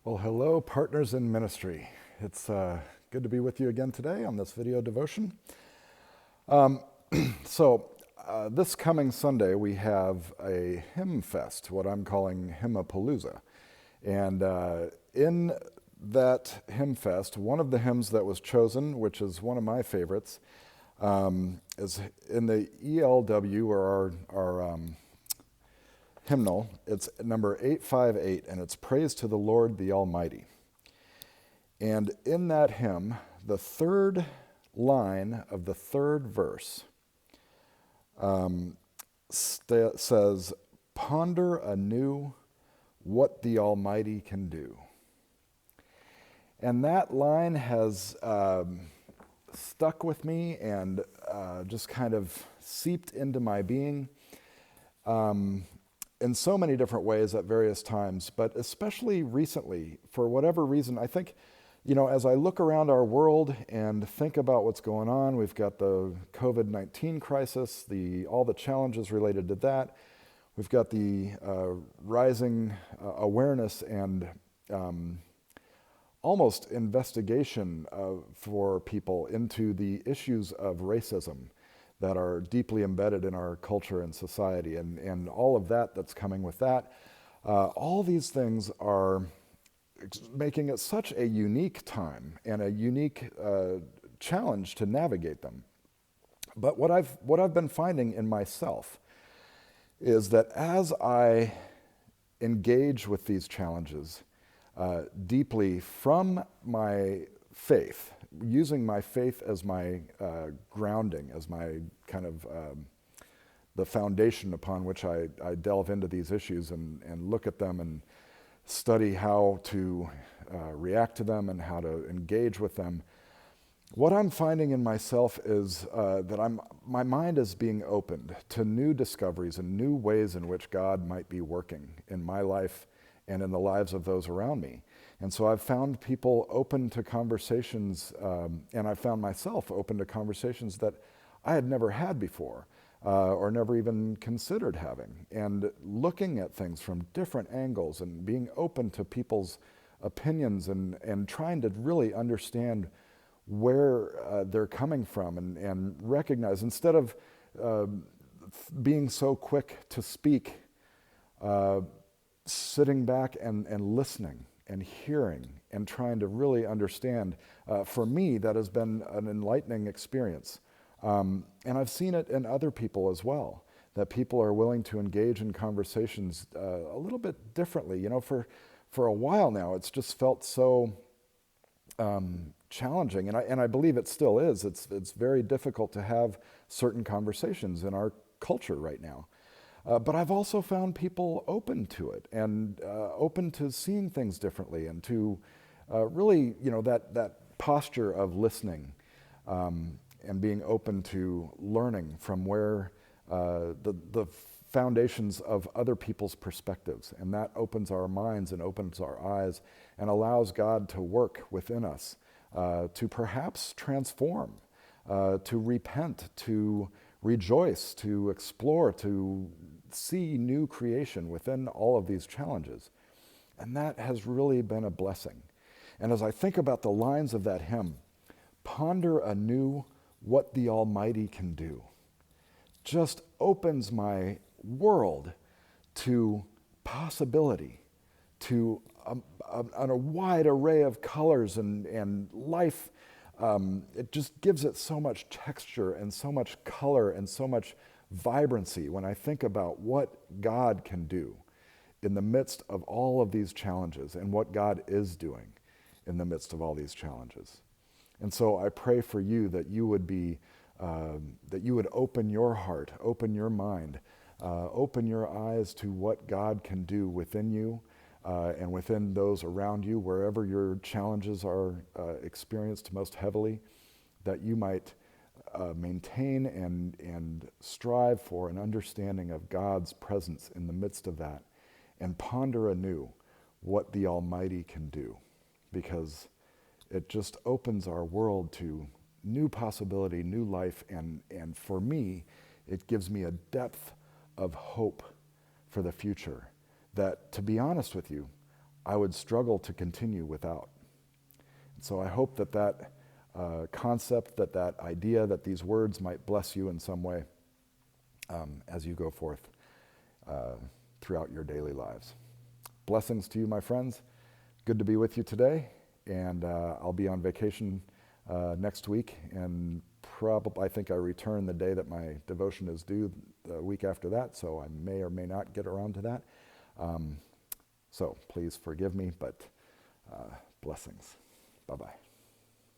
Well, hello, partners in ministry. It's good to be with you again today on this video devotion. This coming Sunday, we have a hymn fest, what I'm calling Hymnapalooza. And in that hymn fest, one of the hymns that was chosen, which is one of my favorites, is in the ELW, or our hymnal. It's number 858, and it's Praise to the Lord the Almighty. And in that hymn, the third line of the third verse says, "Ponder anew what the Almighty can do." And that line has stuck with me and just kind of seeped into my being in so many different ways at various times, but especially recently, for whatever reason. I think, as I look around our world and think about what's going on, we've got the COVID-19 crisis, all the challenges related to that. We've got the rising awareness and almost investigation for people into the issues of racism that are deeply embedded in our culture and society, and all of that's coming with that. All these things are making it such a unique time and a unique challenge to navigate them. But what I've been finding in myself is that as I engage with these challenges deeply from my faith, using my faith as my grounding, as my kind of the foundation upon which I delve into these issues and look at them and study how to react to them and how to engage with them. What I'm finding in myself is that my mind is being opened to new discoveries and new ways in which God might be working in my life and in the lives of those around me. And so I've found people open to conversations, and I've found myself open to conversations that I had never had before, or never even considered having, and looking at things from different angles and being open to people's opinions and trying to really understand where they're coming from and recognize, instead of being so quick to speak, sitting back and listening and hearing and trying to really understand. For me, that has been an enlightening experience. And I've seen it in other people as well, that people are willing to engage in conversations a little bit differently. For a while now, it's just felt so challenging, and I believe it still is. It's very difficult to have certain conversations in our culture right now. But I've also found people open to it and open to seeing things differently, and to really, that posture of listening and being open to learning from where the foundations of other people's perspectives. And that opens our minds and opens our eyes and allows God to work within us to perhaps transform, to repent, to rejoice, to explore, to see new creation within all of these challenges. And that has really been a blessing. And as I think about the lines of that hymn, "Ponder anew what the Almighty can do," just opens my world to possibility, to a wide array of colors and life. It just gives it so much texture and so much color and so much vibrancy when I think about what God can do in the midst of all of these challenges, and what God is doing in the midst of all these challenges. And so I pray for you that you would open your heart, open your mind, open your eyes to what God can do within you and within those around you, wherever your challenges are experienced most heavily, that you might maintain and strive for an understanding of God's presence in the midst of that, and ponder anew what the Almighty can do, because it just opens our world to new possibility, new life, and for me, it gives me a depth of hope for the future that, to be honest with you, I would struggle to continue without. And so I hope that that concept, that idea, that these words might bless you in some way as you go forth throughout your daily lives. Blessings to you, my friends. Good to be with you today, and I'll be on vacation next week, and probably I think I return the day that my devotion is due the week after that, so I may or may not get around to that. So please forgive me, but blessings. Bye-bye.